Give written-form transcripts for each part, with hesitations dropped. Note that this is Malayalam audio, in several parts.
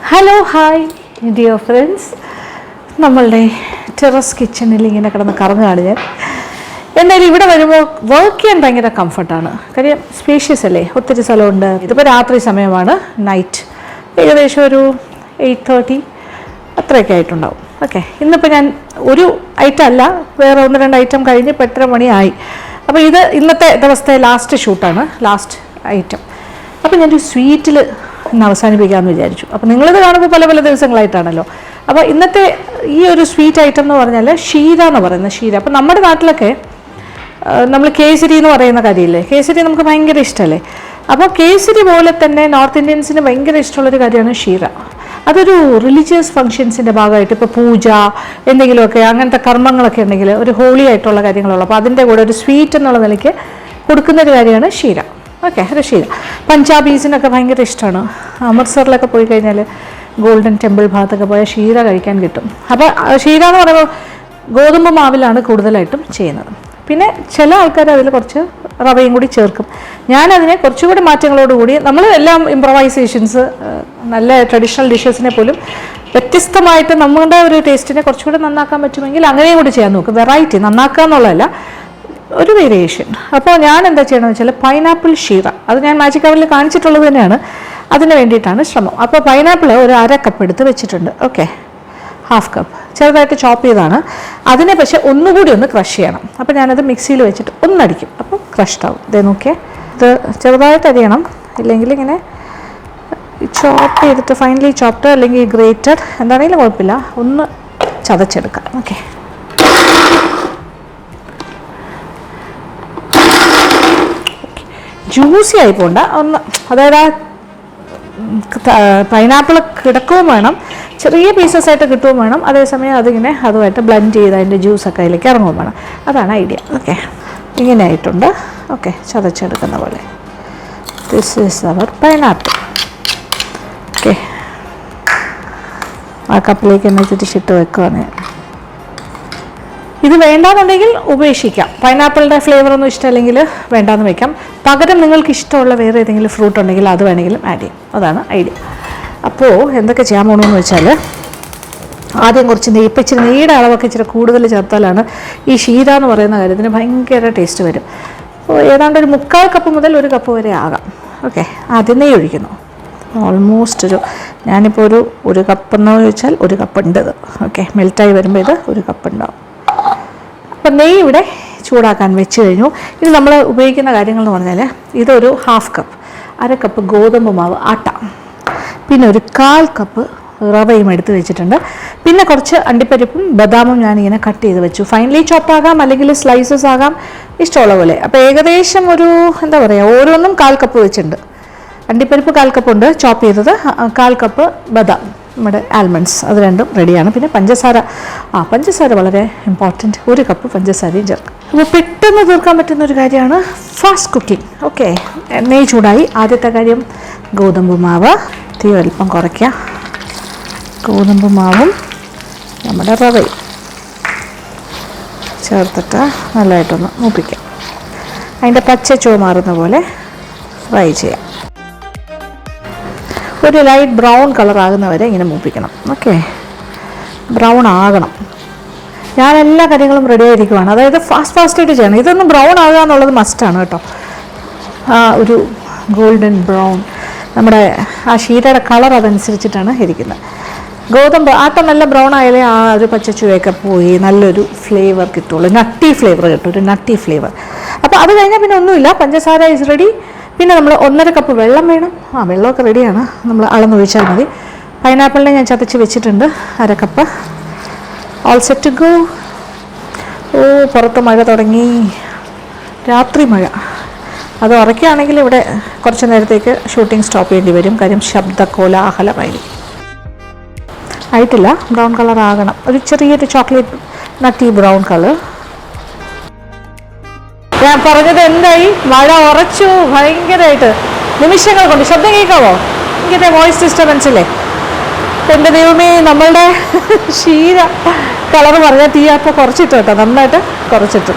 ഹലോ ഹായ് ഡിയർ ഫ്രണ്ട്സ്, നമ്മളുടെ ടെറസ് കിച്ചണിൽ ഇങ്ങനെ കിടന്ന് കറങ്ങുകയാണ് ഞാൻ. എന്തായാലും ഇവിടെ വരുമ്പോൾ വർക്ക് ചെയ്യാൻ ഭയങ്കര കംഫർട്ടാണ്. കാര്യം സ്പേഷ്യസ് അല്ലേ, ഒത്തിരി സ്ഥലമുണ്ട്. ഇതിപ്പോൾ രാത്രി സമയമാണ്, നൈറ്റ് ഏകദേശം ഒരു 8:30 അത്രയൊക്കെ ആയിട്ടുണ്ടാവും. ഓക്കെ, ഇന്നിപ്പോൾ ഞാൻ ഒരു ഐറ്റം അല്ല, വേറെ 1-2 ഐറ്റം കഴിഞ്ഞ് ഇപ്പോൾ 8:30 മണിയായി. അപ്പോൾ ഇത് ഇന്നത്തെ ദിവസത്തെ ലാസ്റ്റ് ഷൂട്ടാണ്, ലാസ്റ്റ് ഐറ്റം. അപ്പോൾ ഞാനൊരു സ്വീറ്റിൽ ഇന്ന് അവസാനിപ്പിക്കാമെന്ന് വിചാരിച്ചു. അപ്പോൾ നിങ്ങളിത് കാണുമ്പോൾ പല പല ദിവസങ്ങളായിട്ടാണല്ലോ. അപ്പോൾ ഇന്നത്തെ ഈ ഒരു സ്വീറ്റ് ഐറ്റം എന്ന് പറഞ്ഞാൽ ഷീര എന്ന് പറയുന്നത്. ഷീര അപ്പോൾ നമ്മുടെ നാട്ടിലൊക്കെ നമ്മൾ കേസരി എന്ന് പറയുന്ന കാര്യമില്ലേ, കേസരി നമുക്ക് ഭയങ്കര ഇഷ്ടമല്ലേ. അപ്പോൾ കേസരി പോലെ തന്നെ നോർത്ത് ഇന്ത്യൻസിന് ഭയങ്കര ഇഷ്ടമുള്ളൊരു കാര്യമാണ് ഷീര. അതൊരു റിലീജിയസ് ഫങ്ഷൻസിൻ്റെ ഭാഗമായിട്ട്, ഇപ്പോൾ പൂജ എന്തെങ്കിലുമൊക്കെ അങ്ങനത്തെ കർമ്മങ്ങളൊക്കെ ഉണ്ടെങ്കിൽ, ഒരു ഹോളി ആയിട്ടുള്ള കാര്യങ്ങളുള്ളൂ, അപ്പോൾ അതിൻ്റെ കൂടെ ഒരു സ്വീറ്റ് എന്നുള്ള നിലയ്ക്ക് കൊടുക്കുന്നൊരു കാര്യമാണ് ഷീര. ഓക്കെ, അത് ഷീര പഞ്ചാബീസിനൊക്കെ ഭയങ്കര ഇഷ്ടമാണ്. അമൃത്സറിലൊക്കെ പോയി കഴിഞ്ഞാൽ ഗോൾഡൻ ടെമ്പിൾ ഭാഗത്തൊക്കെ പോയാൽ ഷീര കഴിക്കാൻ കിട്ടും. അപ്പോൾ ഷീര എന്ന് പറയുമ്പോൾ ഗോതമ്പ് മാവിലാണ് കൂടുതലായിട്ടും ചെയ്യുന്നത്. പിന്നെ ചില ആൾക്കാർ അതിൽ കുറച്ച് റവയും കൂടി ചേർക്കും. ഞാനതിനെ കുറച്ചുകൂടി മാറ്റങ്ങളോടുകൂടി, നമ്മൾ എല്ലാം ഇംപ്രവൈസേഷൻസ്, നല്ല ട്രഡീഷണൽ ഡിഷസിനെ പോലും വ്യത്യസ്തമായിട്ട് നമ്മുടെ ഒരു ടേസ്റ്റിനെ കുറച്ചുകൂടി നന്നാക്കാൻ പറ്റുമെങ്കിൽ അങ്ങനെയും കൂടി ചെയ്യാൻ നോക്കും. വെറൈറ്റി നന്നാക്കുക എന്നുള്ളതല്ല, ഒരു വേരിയേഷൻ. അപ്പോൾ ഞാൻ എന്താ ചെയ്യണമെന്ന് വെച്ചാൽ പൈനാപ്പിൾ ഷീറ, അത് ഞാൻ മാജിക് അവറിൽ കാണിച്ചിട്ടുള്ളത് തന്നെയാണ്, അതിന് വേണ്ടിയിട്ടാണ് ശ്രമം. അപ്പോൾ പൈനാപ്പിൾ ഒരു 1/2 കപ്പ് എടുത്ത് വെച്ചിട്ടുണ്ട്. ഓക്കെ, 1/2 കപ്പ് ചെറുതായിട്ട് ചോപ്പ് ചെയ്താണ്. അതിനെ പക്ഷേ ഒന്നുകൂടി ഒന്ന് ക്രഷ് ചെയ്യണം. അപ്പോൾ ഞാനത് മിക്സിയിൽ വെച്ചിട്ട് ഒന്നടിക്കും, അപ്പോൾ ക്രഷ്ഡ് ആവും. ഇതേ നോക്കിയേ, ഇത് ചെറുതായിട്ട് അരിയണം, ഇല്ലെങ്കിൽ ഇങ്ങനെ ചോപ്പ് ചെയ്തിട്ട് ഫൈനലി ചോപ്ഡ് അല്ലെങ്കിൽ ഗ്രേറ്റഡ് എന്താണെങ്കിലും കുഴപ്പമില്ല, ഒന്ന് ചതച്ചെടുക്കാം. ഓക്കെ, ജ്യൂസി ആയി പോണ്ട ഒന്ന്, അതായത് ആ പൈനാപ്പിൾ കിടക്കുകയും വേണം, ചെറിയ പീസസ് ആയിട്ട് കിട്ടുകയും വേണം, അതേസമയം അതിങ്ങനെ അതുമായിട്ട് ബ്ലെൻഡ് ചെയ്ത് അതിൻ്റെ ജ്യൂസൊക്കെ അതിലേക്ക് ഇറങ്ങുകയും വേണം. അതാണ് ഐഡിയ. ഓക്കെ, ഇങ്ങനെ ആയിട്ടുണ്ട്. ഓക്കെ, ചതച്ചെടുക്കുന്ന പോലെ. This is our pineapple. Okay, ആ കപ്പിലേക്ക് എന്നെ തിരിച്ചിട്ട് വെക്കുകയാണ്. ഇത് വേണ്ടാന്നുണ്ടെങ്കിൽ ഉപേക്ഷിക്കാം. പൈനാപ്പിളിൻ്റെ ഫ്ലേവറൊന്നും ഇഷ്ടമല്ലെങ്കിൽ വേണ്ടാന്ന് വയ്ക്കാം. പകരം നിങ്ങൾക്ക് ഇഷ്ടമുള്ള വേറെ ഏതെങ്കിലും ഫ്രൂട്ട് ഉണ്ടെങ്കിൽ അത് വേണമെങ്കിലും ആഡ് ചെയ്യും. അതാണ് ഐഡിയ. അപ്പോൾ എന്തൊക്കെ ചെയ്യാൻ പോകണമെന്ന് വെച്ചാൽ, ആദ്യം കുറച്ച് നെയ്യ്, ഇപ്പം ഇച്ചിരി നെയ്യുടെ അളവൊക്കെ ഇച്ചിരി കൂടുതൽ ചേർത്താലാണ് ഈ ഷീര എന്ന് പറയുന്ന കാര്യത്തിന് ഭയങ്കര ടേസ്റ്റ് വരും. അപ്പോൾ ഏതാണ്ട് ഒരു 3/4 കപ്പ് മുതൽ 1 കപ്പ് വരെ ആകാം. ഓക്കെ, ആദ്യം നെയ്യ് ഒഴിക്കുന്നു. ഓൾമോസ്റ്റ് ഞാനിപ്പോൾ ഒരു കപ്പെന്ന് ചോദിച്ചാൽ 1 കപ്പ് ഉണ്ട് ഇത്. ഓക്കെ, മെൽറ്റായി വരുമ്പോൾ ഇത് 1 കപ്പ് ഉണ്ടാവും. അപ്പം നെയ്യ് ഇവിടെ ചൂടാക്കാൻ വെച്ച് കഴിഞ്ഞു. ഇനി നമ്മൾ ഉപയോഗിക്കുന്ന കാര്യങ്ങൾ എന്ന് പറഞ്ഞാൽ, ഇതൊരു 1/2 കപ്പ്, 1/2 കപ്പ് ഗോതമ്പ് മാവ് ആട്ട, പിന്നെ ഒരു 1/4 കപ്പ് റവയും എടുത്ത് വെച്ചിട്ടുണ്ട്. പിന്നെ കുറച്ച് അണ്ടിപ്പരിപ്പും ബദാമും ഞാനിങ്ങനെ കട്ട് ചെയ്ത് വെച്ചു. ഫൈനലി ചോപ്പാകാം, അല്ലെങ്കിൽ സ്ലൈസസ് ആകാം, ഇഷ്ടമുള്ള പോലെ. അപ്പോൾ ഏകദേശം ഒരു എന്താ പറയുക, ഓരോന്നും 1/4 കപ്പ് വെച്ചിട്ടുണ്ട്. അണ്ടിപ്പരിപ്പ് 1/4 കപ്പ് ഉണ്ട് ചോപ്പ് ചെയ്തത്, 1/4 കപ്പ് ബദാം, നമ്മുടെ ആൽമണ്ട്സ്, അത് രണ്ടും റെഡിയാണ്. പിന്നെ പഞ്ചസാര, പഞ്ചസാര വളരെ ഇമ്പോർട്ടൻറ്റ്, 1 കപ്പ് പഞ്ചസാരയും ചേർക്കും. അപ്പോൾ പെട്ടെന്ന് തീർക്കാൻ പറ്റുന്ന ഒരു കാര്യമാണ് ഫാസ്റ്റ് കുക്കിംഗ്. ഓക്കെ, നെയ്യ് ചൂടായി. ആദ്യത്തെ കാര്യം ഗോതമ്പ് മാവ്, തീ അല്പം കുറയ്ക്കുക. ഗോതമ്പ് മാവും നമ്മുടെ റവയും ചേർത്തിട്ട് നല്ലതായിട്ടൊന്ന് മൂപ്പിക്കാം. അതിൻ്റെ പച്ച ചുവ മാറുന്ന പോലെ ഫ്രൈ ചെയ്യാം. ഒരു ലൈറ്റ് ബ്രൗൺ കളർ ആകുന്നവരെ ഇങ്ങനെ മൂപ്പിക്കണം. ഓക്കെ, ബ്രൗൺ ആകണം. ഞാൻ എല്ലാ കാര്യങ്ങളും റെഡി ആയിരിക്കുവാണ്, അതായത് ഫാസ്റ്റായിട്ട് ചെയ്യണം. ഇതൊന്ന് ബ്രൗൺ ആകുക എന്നുള്ളത് മസ്റ്റാണ് കേട്ടോ. ഒരു ഗോൾഡൻ ബ്രൗൺ, നമ്മുടെ ആ ഷീരയുടെ കളർ അതനുസരിച്ചിട്ടാണ് ഇരിക്കുന്നത്. ഗോതമ്പ് ആട്ട നല്ല ബ്രൗൺ ആയാലേ ആ ഒരു പച്ചച്ചുവയൊക്കെ പോയി നല്ലൊരു ഫ്ലേവർ കിട്ടുള്ളൂ, നട്ടി ഫ്ലേവർ കിട്ടും, ഒരു നട്ടി ഫ്ലേവർ. അപ്പോൾ അത് കഴിഞ്ഞാൽ പിന്നെ ഒന്നുമില്ല, പഞ്ചസാര ഇസ് റെഡി. പിന്നെ നമ്മൾ 1/2 കപ്പ് വെള്ളം വേണം. വെള്ളമൊക്കെ റെഡിയാണ്, നമ്മൾ അളന്നൊഴിച്ചാൽ മതി. പൈനാപ്പിളിനെ ഞാൻ ചതച്ച് വെച്ചിട്ടുണ്ട്, 1/2 cup. All set to go. പുറത്ത് മഴ തുടങ്ങി, രാത്രി മഴ. അത് ഉറക്കുകയാണെങ്കിൽ ഇവിടെ കുറച്ച് നേരത്തേക്ക് ഷൂട്ടിംഗ് സ്റ്റോപ്പ് ചെയ്യേണ്ടി വരും, കാര്യം ശബ്ദ കോലാഹലമായിരിക്കും. ആയിട്ടില്ല, ബ്രൗൺ കളർ ആകണം, ഒരു ചെറിയൊരു ചോക്ലേറ്റ് നട്ടി ബ്രൗൺ കളർ. ഞാൻ പറഞ്ഞത് എന്തായി, മഴ ഉറച്ചു ഭയങ്കരമായിട്ട്, നിമിഷങ്ങൾ കൊണ്ട്. ശബ്ദം കേൾക്കാവോ? ഇങ്ങനെ വോയിസ് ഡിസ്റ്റർബൻസ് ഇല്ലേ? എൻ്റെ ദൈവമേ, നമ്മളുടെ ക്ഷീര കളർ പറഞ്ഞാൽ തീ അപ്പോൾ കുറച്ചിട്ടു കേട്ടോ, നന്നായിട്ട് കുറച്ചിട്ടു.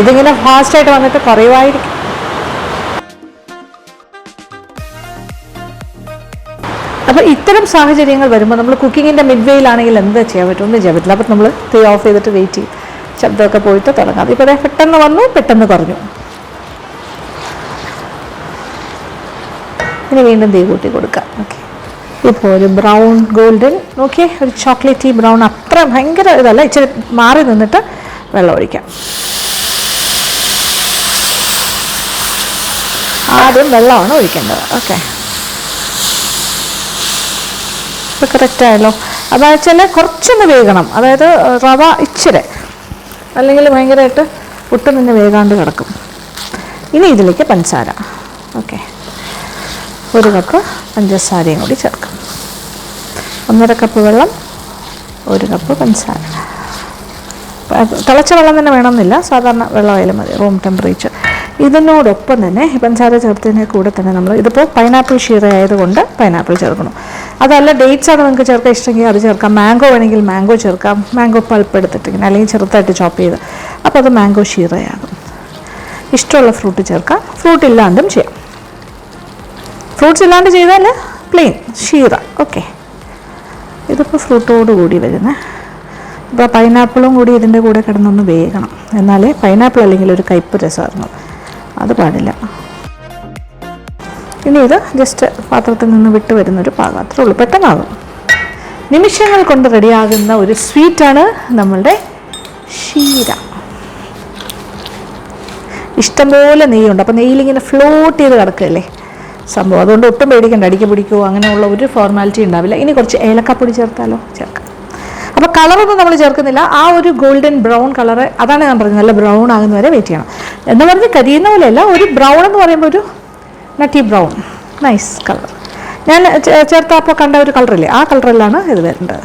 ഇതിങ്ങനെ ഫാസ്റ്റായിട്ട് വന്നിട്ട് കുറയുമായിരിക്കും. അപ്പോൾ ഇത്തരം സാഹചര്യങ്ങൾ വരുമ്പോൾ നമ്മൾ കുക്കിങ്ങിൻ്റെ മിഡ്വേയിലാണെങ്കിൽ എന്താ ചെയ്യാൻ പറ്റും? ഒന്നും ചെയ്യാൻ പറ്റില്ല. അപ്പോൾ നമ്മൾ തീ ഓഫ് ചെയ്തിട്ട് വെയിറ്റ് ചെയ്യും, ശബ്ദമൊക്കെ പോയിട്ട് തുടങ്ങാം. ഇപ്പോൾ അതെ പെട്ടെന്ന് വന്നു, പെട്ടെന്ന് കുറഞ്ഞു. ഇനി വീണ്ടും തീ കൂട്ടി കൊടുക്കാം. ഓക്കെ, ഇപ്പോൾ ഒരു ബ്രൗൺ ഗോൾഡൻ, ഓക്കെ, ഒരു ചോക്ലേറ്റി ബ്രൗൺ, അത്ര ഭയങ്കര ഇതല്ല, ഇച്ചിരി മാറി നിന്നിട്ട് വെള്ളം ഒഴിക്കാം. ആദ്യം വെള്ളമാണ് ഒഴിക്കേണ്ടത്. ഓക്കെ, ഇപ്പോൾ കറക്റ്റായല്ലോ. അതായത് വെച്ചാൽ കുറച്ചൊന്ന് വേകണം, അതായത് റവ ഇച്ചിരി, അല്ലെങ്കിൽ ഭയങ്കരമായിട്ട് ഒട്ടും തന്നെ വേകാണ്ട് കിടക്കും. ഇനി ഇതിലേക്ക് പഞ്ചസാര. ഓക്കെ, 1 കപ്പ് പഞ്ചസാരയും കൂടി ചേർക്കാം. 1.5 കപ്പ് വെള്ളം, 1 കപ്പ് പഞ്ചസാര. തിളച്ച വെള്ളം തന്നെ വേണമെന്നില്ല, സാധാരണ വെള്ളമായാലും മതി, റൂം ടെമ്പറേച്ചർ. ഇതിനോടൊപ്പം തന്നെ പഞ്ചസാര ചേർത്തതിൻ്റെ കൂടെ തന്നെ നമ്മൾ ഇതിപ്പോൾ പൈനാപ്പിൾ ഷീറ ആയതുകൊണ്ട് പൈനാപ്പിൾ ചേർക്കണം. അതല്ല ഡേറ്റ്സ് ആണ് നിങ്ങൾക്ക് ചേർക്കാൻ ഇഷ്ടമെങ്കിൽ അത് ചേർക്കാം. മാംഗോ വേണമെങ്കിൽ മാംഗോ ചേർക്കാം. മാംഗോ പൾപ്പ് എടുത്തിട്ട് ഇങ്ങനെ, അല്ലെങ്കിൽ ചെറുതായിട്ട് ചോപ്പ് ചെയ്ത്, അപ്പോൾ അത് മാംഗോ ഷീറയാകും. ഇഷ്ടമുള്ള ഫ്രൂട്ട് ചേർക്കാം, ഫ്രൂട്ട് ഇല്ലാണ്ടും ചെയ്യാം. ഫ്രൂട്ട്സ് ഇല്ലാണ്ട് ചെയ്താൽ പ്ലെയിൻ ഷീറ. ഓക്കെ, ഇതിപ്പോൾ ഫ്രൂട്ടോട് കൂടി വരുന്നത്. ഇപ്പോൾ പൈനാപ്പിളും കൂടി ഇതിൻ്റെ കൂടെ കിടന്നൊന്ന് വേകണം, എന്നാലേ പൈനാപ്പിൾ അല്ലെങ്കിൽ ഒരു കയ്പ്പ് രസമായിരുന്നു, അത് പാടില്ല. ഇനി ഇത് ജസ്റ്റ് പാത്രത്തിൽ നിന്ന് വിട്ട് വരുന്നൊരു പാകം, അത്രേ ഉള്ളൂ, പെട്ടെന്നാകും. നിമിഷങ്ങൾ കൊണ്ട് റെഡിയാകുന്ന ഒരു സ്വീറ്റാണ് നമ്മളുടെ ഷീര. ഇഷ്ടംപോലെ നെയ്യുണ്ട്, അപ്പോൾ നെയ്യിലിങ്ങനെ ഫ്ലോട്ട് ചെയ്ത് കിടക്കുകയല്ലേ സംഭവം. അതുകൊണ്ട് ഒട്ടും പേടിക്കണ്ട, അടിക്ക് പിടിക്കുമോ അങ്ങനെയുള്ള ഒരു ഫോർമാലിറ്റി ഉണ്ടാവില്ല. ഇനി കുറച്ച് ഏലക്കപ്പൊടി ചേർത്താലോ? ചേർക്കാം. അപ്പോൾ കളറൊന്നും നമ്മൾ ചേർക്കുന്നില്ല, ആ ഒരു ഗോൾഡൻ ബ്രൗൺ കളറ്, അതാണ് ഞാൻ പറഞ്ഞത്, നല്ല ബ്രൗൺ ആകുന്ന വരെ വെയിറ്റ് ചെയ്യണം. എന്ന് പറഞ്ഞ് കരിയുന്ന പോലെയല്ല, ഒരു ബ്രൗൺ എന്ന് പറയുമ്പോൾ ഒരു നട്ടി ബ്രൗൺ, നൈസ് കളർ. ഞാൻ ചേർത്തപ്പോൾ കണ്ട ഒരു കളറില്ലേ, ആ കളറിലാണ് ഇത് വരേണ്ടത്.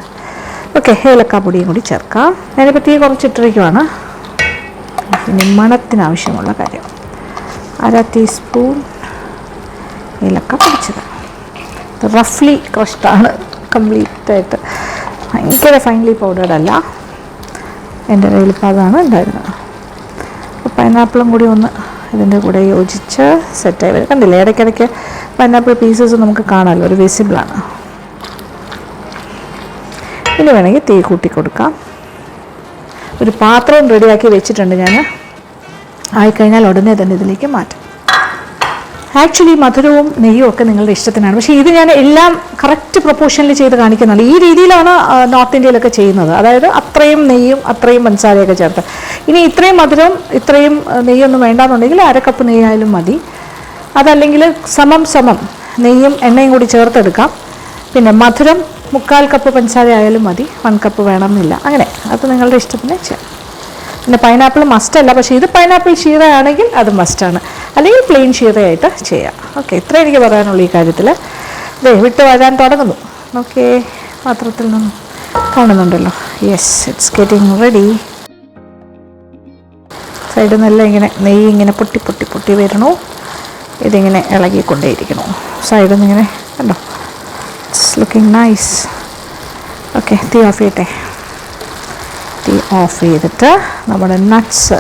ഓക്കെ, ഏലക്കാപ്പൊടിയും കൂടി ചേർക്കാം. ഞാനിപ്പോൾ തീ കുറച്ചിട്ടിരിക്കുവാണ്. പിന്നെ മണത്തിനാവശ്യമുള്ള കാര്യം 1/2 ടീസ്പൂൺ ഏലക്ക പൊടിച്ചത്. ഇത് റഫ്ലി ക്രഷ്ഡാണ്, കംപ്ലീറ്റായിട്ട്, ഭയങ്കര ഫൈൻലി പൗഡേർഡ് അല്ല. എൻ്റെ കയ്യിലിപ്പോൾ അതാണ് ഉണ്ടായിരുന്നത്. അപ്പോൾ പൈനാപ്പിളും കൂടി ഒന്ന് ഇതിൻ്റെ കൂടെ യോജിച്ച് സെറ്റായി വരും. കണ്ടില്ലേ, ഇടയ്ക്കിടയ്ക്ക് പൈനാപ്പിൾ പീസസ് നമുക്ക് കാണാമല്ലോ, ഒരു വിസിബിളാണ്. ഇനി വേണമെങ്കിൽ തീ കൂട്ടി കൊടുക്കാം. ഒരു പാത്രവും റെഡിയാക്കി വെച്ചിട്ടുണ്ട് ഞാൻ, ആയിക്കഴിഞ്ഞാൽ ഉടനെ തന്നെ ഇതിലേക്ക് മാറ്റാം. ആക്ച്വലി മധുരവും നെയ്യും ഒക്കെ നിങ്ങളുടെ ഇഷ്ടത്തിനാണ്, പക്ഷേ ഇത് ഞാൻ എല്ലാം കറക്റ്റ് പ്രൊപ്പോർഷനിൽ ചെയ്ത് കാണിക്കുന്നുണ്ട്. ഈ രീതിയിലാണ് നോർത്ത് ഇന്ത്യയിലൊക്കെ ചെയ്യുന്നത്, അതായത് അത്രയും നെയ്യും അത്രയും പഞ്ചസാരയൊക്കെ ചേർത്ത്. ഇനി ഇത്രയും മധുരവും ഇത്രയും നെയ്യൊന്നും വേണ്ടാന്നുണ്ടെങ്കിൽ 1/2 കപ്പ് നെയ്യായാലും മതി. അതല്ലെങ്കിൽ സമം നെയ്യും എണ്ണയും കൂടി ചേർത്തെടുക്കാം. പിന്നെ മധുരം 1/4 കപ്പ് പഞ്ചസാര ആയാലും മതി, 1 കപ്പ് വേണമെന്നില്ല, അങ്ങനെ അത് നിങ്ങളുടെ ഇഷ്ടത്തിന് ചെയ്യാം. പിന്നെ പൈനാപ്പിൾ മസ്റ്റല്ല, പക്ഷേ ഇത് പൈനാപ്പിൾ ഷീറ ആണെങ്കിൽ അത് മസ്റ്റാണ്, അല്ലെങ്കിൽ പ്ലെയിൻ ഷീറയായിട്ട് ചെയ്യാം. ഓക്കെ, ഇത്ര എനിക്ക് പറയാനുള്ളൂ ഈ കാര്യത്തിൽ. വിട്ട് വരാൻ തുടങ്ങുന്നു. ഓക്കെ, പാത്രത്തിൽ നിന്നും കാണുന്നുണ്ടല്ലോ. Yes, it's getting ready. സൈഡിൽ നിന്നെല്ലാം ഇങ്ങനെ നെയ്യ് ഇങ്ങനെ പൊട്ടി വരണു. ഇതിങ്ങനെ ഇളകിക്കൊണ്ടേയിരിക്കണു സൈഡിൽ നിന്ന് ഇങ്ങനെ, കണ്ടോ, ഇറ്റ്സ് ലുക്കിംഗ് നൈസ്. ഓക്കെ, തീ ഓഫ് ചെയ്യട്ടെ. തീ ഓഫ് ചെയ്തിട്ട് നമ്മുടെ നട്ട്സ്,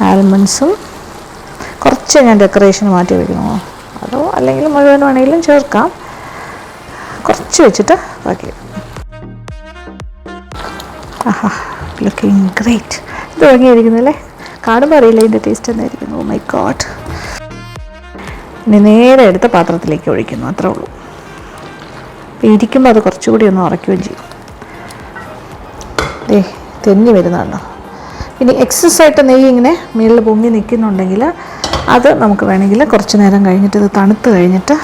ആൽമണ്ട്സും കുറച്ച് ഞാൻ ഡെക്കറേഷന് മാറ്റി വയ്ക്കണോ, അതോ അല്ലെങ്കിൽ മുഴുവൻ വേണമെങ്കിലും ചേർക്കാം, കുറച്ച് വെച്ചിട്ട് ബാക്കി. ആഹാ, ലുക്കിംഗ് ഗ്രേറ്റ്. ഇത് ഭംഗിയായിരിക്കുന്നല്ലേ, കാണുമ്പോൾ അറിയില്ല ഇതിൻ്റെ ടേസ്റ്റ് എന്തായിരിക്കുന്നു. Oh my God. ഇനി നേരെ എടുത്ത് പാത്രത്തിലേക്ക് ഒഴിക്കുന്നു, അത്രേ ഉള്ളൂ. ഇരിക്കുമ്പോൾ അത് കുറച്ചുകൂടി ഒന്ന് ഉറയ്ക്കുകയും ചെയ്യും. തെന്നി വരുന്നുണ്ടോ. ഇനി എക്സസ് ആയിട്ട് നെയ്യ് ഇങ്ങനെ മുകളിൽ പൊങ്ങി നിൽക്കുന്നുണ്ടെങ്കിൽ അത് നമുക്ക് വേണമെങ്കിൽ കുറച്ച് നേരം കഴിഞ്ഞിട്ട്, ഇത് തണുത്ത് കഴിഞ്ഞിട്ട്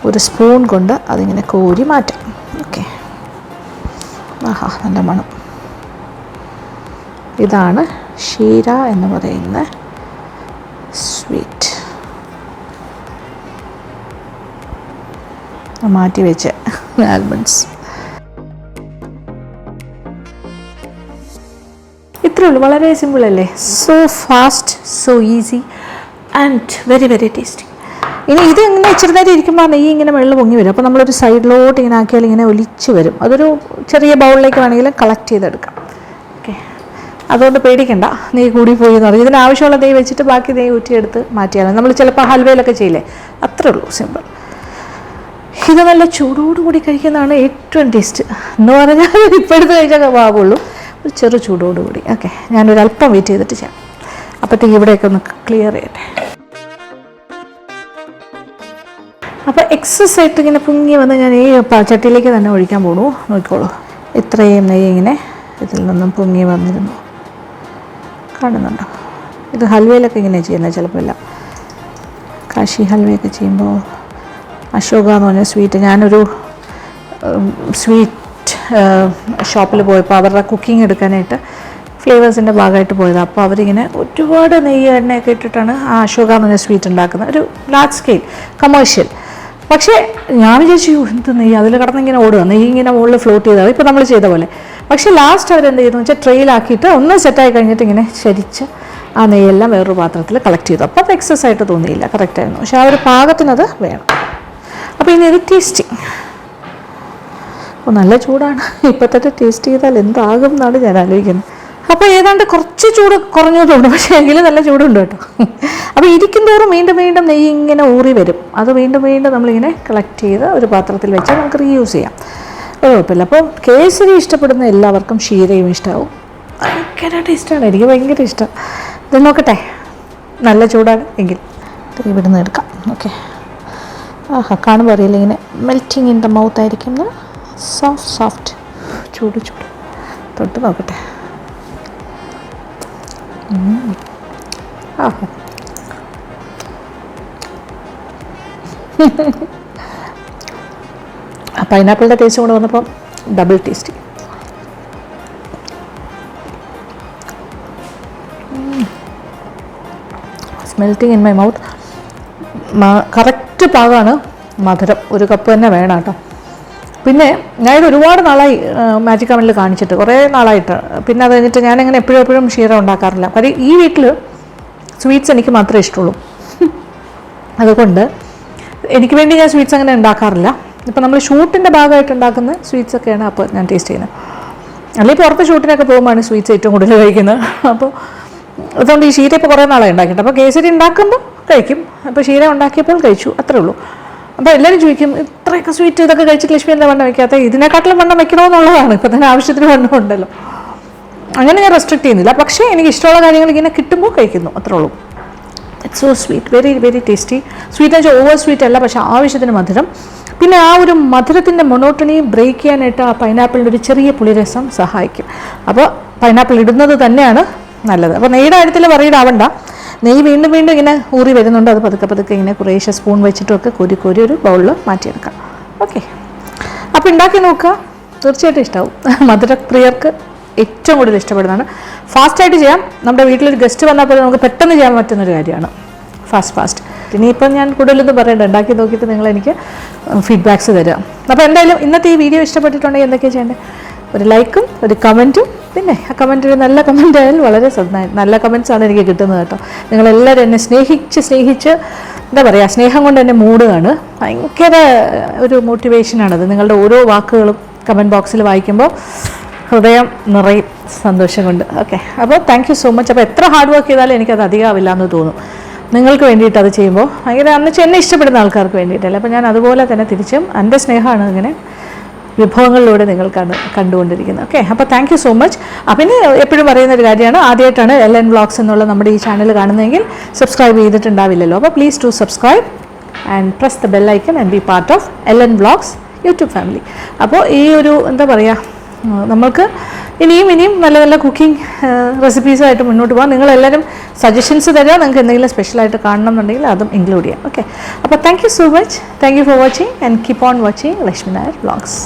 ഒരു സ്പൂൺ കൊണ്ട് അതിങ്ങനെ കോരി മാറ്റാം. ഓക്കെ, ആഹാ, നല്ല മണം. ഇതാണ് ഷീര എന്ന് പറയുന്ന സ്വീറ്റ്. മാറ്റി വെച്ച ആൽമണ്ട്സ്. ഇത്രയേ ഉള്ളൂ, വളരെ സിമ്പിൾ അല്ലേ. So fast, so easy and very very tasty. ഇനി ഇത് ഇങ്ങനെ ഇച്ചിരി നേരം ഇരിക്കുമ്പോൾ നെയ്യ് ഇങ്ങനെ വെള്ളം പൊങ്ങി വരും. അപ്പോൾ നമ്മളൊരു സൈഡിലോട്ട് ഇങ്ങനെ ആക്കിയാൽ ഇങ്ങനെ ഒലിച്ച് വരും. അതൊരു ചെറിയ ബൗളിലേക്ക് വേണമെങ്കിൽ കളക്ട് ചെയ്തെടുക്കാം. ഓക്കെ, അതുകൊണ്ട് പേടിക്കണ്ട നെയ്യ് കൂടിപ്പോയി എന്ന് പറയും. ഇതിനാവശ്യമുള്ള നെയ്യ് വെച്ചിട്ട് ബാക്കി നെയ്യ് ഊറ്റിയെടുത്ത് മാറ്റിയാൽ നമ്മൾ ചിലപ്പോൾ ഹൽവയിലൊക്കെ ചെയ്യില്ലേ, അത്രേ ഉള്ളൂ, സിമ്പിൾ. ഇത് നല്ല ചൂടോടുകൂടി കഴിക്കുന്നതാണ് ഏറ്റവും ടേസ്റ്റ് എന്ന് പറഞ്ഞാൽ ഇപ്പോഴത്തെ കഴിച്ചാൽ പാവുള്ളൂ, ഒരു ചെറു ചൂടോടുകൂടി. ഓക്കെ, ഞാനൊരല്പം വെയിറ്റ് ചെയ്തിട്ട് ചെയ്യാം. അപ്പോഴത്തേക്ക് ഇവിടെയൊക്കെ ഒന്ന് ക്ലിയർ ചെയ്യട്ടെ. അപ്പോൾ എക്സസ് ആയിട്ട് ഇങ്ങനെ പൊങ്ങി വന്ന് ഞാൻ ഈ ചട്ടിയിലേക്ക് തന്നെ ഒഴിക്കാൻ പോകണു. നോക്കിക്കോളൂ, ഇത്രയും നെയ്യ് ഇങ്ങനെ ഇതിൽ നിന്നും പൊങ്ങി വന്നിരുന്നു, കാണുന്നുണ്ടോ? ഇത് ഹൽവയിലൊക്കെ ഇങ്ങനെ ചെയ്യുന്നത്, ചിലപ്പോൾ ഇല്ല കാശി ഹൽവയൊക്കെ ചെയ്യുമ്പോൾ. അശോക എന്ന് പറഞ്ഞ സ്വീറ്റ്, ഞാനൊരു സ്വീറ്റ് ഷോപ്പിൽ പോയപ്പോൾ അവരുടെ കുക്കിംഗ് എടുക്കാനായിട്ട് ഫ്ലേവേഴ്സിൻ്റെ ഭാഗമായിട്ട് പോയത്. അപ്പോൾ അവരിങ്ങനെ ഒരുപാട് നെയ്യ് എണ്ണയൊക്കെ ഇട്ടിട്ടാണ് ആ അശോക എന്ന് പറഞ്ഞ സ്വീറ്റ് ഉണ്ടാക്കുന്നത്, ഒരു ലാർജ് സ്കെയിൽ കമേഴ്ഷ്യൽ. പക്ഷേ ഞാൻ വിചാരിച്ചു എന്ത് നെയ്യ് അതിൽ കിടന്നിങ്ങനെ ഓടുക, നെയ്യ് ഇങ്ങനെ മുകളിൽ ഫ്ലോട്ട് ചെയ്താൽ ഇപ്പോൾ നമ്മൾ ചെയ്ത പോലെ. പക്ഷേ ലാസ്റ്റ് അവരെന്ത് ചെയ്തെന്ന് വെച്ചാൽ ട്രെയിലാക്കിയിട്ട് ഒന്ന് സെറ്റായി കഴിഞ്ഞിട്ട് ഇങ്ങനെ ചരിച്ച് ആ നെയ്യെല്ലാം വേറൊരു പാത്രത്തിൽ കളക്ട് ചെയ്തു. അപ്പോൾ അത് എക്സസ് ആയിട്ട് തോന്നിയില്ല, കറക്റ്റായിരുന്നു. പക്ഷേ ആ ഒരു പാകത്തിനത് വേണം. അപ്പോൾ ഇനി ഇത് ടേസ്റ്റിങ്. അപ്പോൾ നല്ല ചൂടാണ്, ഇപ്പോൾ തന്നെ ടേസ്റ്റ് ചെയ്താൽ എന്താകും എന്നാണ് ഞാൻ ആലോചിക്കുന്നത്. അപ്പോൾ ഏതാണ്ട് കുറച്ച് ചൂട് കുറഞ്ഞു തോന്നും, പക്ഷേ എങ്കിലും നല്ല ചൂടുണ്ട് കേട്ടോ. അപ്പോൾ ഇരിക്കുന്തോറും വീണ്ടും വീണ്ടും നെയ്യ് ഇങ്ങനെ ഊറി വരും. അത് വീണ്ടും വീണ്ടും നമ്മളിങ്ങനെ കളക്ട് ചെയ്ത് ഒരു പാത്രത്തിൽ വെച്ചാൽ നമുക്ക് റീയൂസ് ചെയ്യാം, ഒരു കുഴപ്പമില്ല. അപ്പോൾ കേസരി ഇഷ്ടപ്പെടുന്ന എല്ലാവർക്കും ക്ഷീരയും ഇഷ്ടമാവും. ഭയങ്കര ടേസ്റ്റാണ്, എനിക്ക് ഭയങ്കര ഇഷ്ടം. ഇത് നോക്കട്ടെ, നല്ല ചൂടാണ് എങ്കിൽ ഇവിടെ നിന്ന് എടുക്കാം. ഓക്കെ, ആഹാ, കാണുമ്പോൾ അറിയില്ല, ഇങ്ങനെ മെൽറ്റിങ് ഇൻ ദ മൗത്ത് ആയിരിക്കും. സോഫ്റ്റ് സോഫ്റ്റ്, ചൂട് ചൂട്, തൊട്ട് നോക്കട്ടെ. ആഹാ, ആ പൈനാപ്പിളിൻ്റെ ടേസ്റ്റ് കൊണ്ട് വന്നപ്പോൾ double tasty. Melting in my mouth. Correct പാകമാണ് മധുരം, ഒരു കപ്പ് തന്നെ വേണം കേട്ടോ. പിന്നെ ഞാനിത് ഒരുപാട് നാളായി മാജിക് കമനിൽ കാണിച്ചിട്ട്, കുറേ നാളായിട്ട്. പിന്നെ അത് കഴിഞ്ഞിട്ട് ഞാനങ്ങനെ എപ്പോഴും ക്ഷീര ഉണ്ടാക്കാറില്ല. കാര്യം ഈ വീട്ടിൽ സ്വീറ്റ്സ് എനിക്ക് മാത്രമേ ഇഷ്ടമുള്ളൂ. അതുകൊണ്ട് എനിക്ക് വേണ്ടി ഞാൻ സ്വീറ്റ്സ് അങ്ങനെ ഉണ്ടാക്കാറില്ല. ഇപ്പോൾ നമ്മൾ ഷൂട്ടിൻ്റെ ഭാഗമായിട്ട് ഉണ്ടാക്കുന്ന സ്വീറ്റ്സൊക്കെയാണ് അപ്പോൾ ഞാൻ ടേസ്റ്റ് ചെയ്യുന്നത്. അല്ലെങ്കിൽ പുറത്ത് ഷൂട്ടിനൊക്കെ പോകുമ്പോഴാണ് സ്വീറ്റ്സ് ഏറ്റവും കൂടുതൽ കഴിക്കുന്നത്. അപ്പോൾ അതുകൊണ്ട് ഈ ക്ഷീര ഇപ്പോൾ കുറേ നാളായി ഉണ്ടാക്കിയിട്ട്. അപ്പോൾ കേസരി ഉണ്ടാക്കുമ്പോൾ കഴിക്കും, അപ്പോൾ ക്ഷീര ഉണ്ടാക്കിയപ്പോൾ കഴിച്ചു, അത്രേ ഉള്ളൂ. അപ്പോൾ എല്ലാവരും ചോദിക്കും ഇത്രയൊക്കെ സ്വീറ്റ് ഇതൊക്കെ കഴിച്ചിട്ട് ലക്ഷ്മി എന്താ വണ്ണം വയ്ക്കാത്ത, ഇതിനെക്കാട്ടിലും വണ്ണം വയ്ക്കണമെന്നുള്ളതാണ്. ഇപ്പോൾ തന്നെ ആവശ്യത്തിന് വണ്ണം ഉണ്ടല്ലോ, അങ്ങനെ ഞാൻ റെസ്ട്രിക്റ്റ് ചെയ്യുന്നില്ല. പക്ഷേ എനിക്ക് ഇഷ്ടമുള്ള കാര്യങ്ങൾ ഇങ്ങനെ കിട്ടുമ്പോൾ കഴിക്കുന്നു, അത്രേ ഉള്ളൂ. It's so sweet, very very tasty. Sweet എന്ന് വെച്ചാൽ ഓവർ സ്വീറ്റ് അല്ല, പക്ഷേ ആവശ്യത്തിന് മധുരം. പിന്നെ ആ ഒരു മധുരത്തിൻ്റെ മൊണോട്ടണി ബ്രേക്ക് ചെയ്യാനായിട്ട് ആ പൈനാപ്പിളിൻ്റെ ഒരു ചെറിയ പുളിരസം സഹായിക്കും. അപ്പോൾ പൈനാപ്പിൾ ഇടുന്നത് തന്നെയാണ് നല്ലത്. അപ്പോൾ നെയ്യുടെ കാര്യത്തിൽ വറീഡാവണ്ട, നെയ്യ് വീണ്ടും വീണ്ടും ഇങ്ങനെ ഊറി വരുന്നുണ്ട്. അത് പതുക്കെ ഇങ്ങനെ കുറേശ്ശെ സ്പൂൺ വെച്ചിട്ടൊക്കെ കോരി ഒരു ബൗളിൽ മാറ്റിയെടുക്കാം. ഓക്കെ, അപ്പോൾ ഉണ്ടാക്കി നോക്കുക, തീർച്ചയായിട്ടും ഇഷ്ടമാവും. മധുരപ്രിയർക്ക് ഏറ്റവും കൂടുതൽ ഇഷ്ടപ്പെടുന്നതാണ്. ഫാസ്റ്റായിട്ട് ചെയ്യാം. നമ്മുടെ വീട്ടിലൊരു ഗസ്റ്റ് വന്നാൽ പോലും നമുക്ക് പെട്ടെന്ന് ചെയ്യാൻ പറ്റുന്നൊരു കാര്യമാണ്. ഫാസ്റ്റ്. ഇനിയിപ്പം ഞാൻ കൂടുതലൊന്നും പറയണ്ട, ഉണ്ടാക്കി നോക്കിയിട്ട് നിങ്ങളെനിക്ക് ഫീഡ്ബാക്ക്സ് തരിക. അപ്പോൾ എന്തായാലും ഇന്നത്തെ ഈ വീഡിയോ ഇഷ്ടപ്പെട്ടിട്ടുണ്ടെങ്കിൽ എന്തൊക്കെയാണ് ചെയ്യേണ്ടത്? ഒരു ലൈക്കും ഒരു കമൻറ്റും. പിന്നെ ആ കമൻറ്റ് ഒരു നല്ല കമൻറ്റ് ആയാലും വളരെ നല്ല കമൻറ്റ്സാണ് എനിക്ക് കിട്ടുന്നത് കേട്ടോ. നിങ്ങളെല്ലാവരും എന്നെ സ്നേഹിച്ച് എന്താ പറയുക, സ്നേഹം കൊണ്ട് എന്നെ മൂടുകയാണ്. ഭയങ്കര ഒരു മോട്ടിവേഷനാണത്. നിങ്ങളുടെ ഓരോ വാക്കുകളും കമൻറ്റ് ബോക്സിൽ വായിക്കുമ്പോൾ ഹൃദയം നിറയും സന്തോഷം കൊണ്ട്. ഓക്കെ, അപ്പോൾ താങ്ക് യു സോ മച്ച്. അപ്പോൾ എത്ര ഹാർഡ് വർക്ക് ചെയ്താലും എനിക്കത് അധികമാവില്ല എന്ന് തോന്നും. നിങ്ങൾക്ക് വേണ്ടിയിട്ട് അത് ചെയ്യുമ്പോൾ ഭയങ്കര അന്ന് എന്നെ ഇഷ്ടപ്പെടുന്ന ആൾക്കാർക്ക് വേണ്ടിയിട്ടല്ല. അപ്പോൾ ഞാൻ അതുപോലെ തന്നെ തിരിച്ചും എൻ്റെ സ്നേഹമാണ് ഇങ്ങനെ വിഭവങ്ങളിലൂടെ നിങ്ങൾക്കാണ് കണ്ടുകൊണ്ടിരിക്കുന്നത്. ഓക്കെ, അപ്പോൾ താങ്ക് യു സോ മച്ച്. പിന്നെ എപ്പോഴും പറയുന്നൊരു കാര്യമാണ്, ആദ്യമായിട്ടാണ് LN വ്ളോഗ്സ് എന്നുള്ള നമ്മുടെ ഈ ചാനൽ കാണുന്നതെങ്കിൽ സബ്സ്ക്രൈബ് ചെയ്തിട്ടുണ്ടാവില്ലല്ലോ. അപ്പോൾ please to subscribe and press the bell icon and be part of LN vlogs YouTube family. അപ്പോൾ ഈ ഒരു എന്താ പറയുക, നമ്മൾക്ക് ഇനിയും നല്ല നല്ല കുക്കിംഗ് റെസിപ്പീസായിട്ട് മുന്നോട്ട് പോകാം. നിങ്ങളെല്ലാവരും സജഷൻസ് തരിക, നിങ്ങൾക്ക് എന്തെങ്കിലും സ്പെഷ്യലായിട്ട് കാണണം എന്നുണ്ടെങ്കിൽ അതും ഇൻക്ലൂഡ് ചെയ്യാം. ഓക്കെ, അപ്പോൾ thank you so much. Thank you for watching and keep on watching Lakshmi Nair vlogs.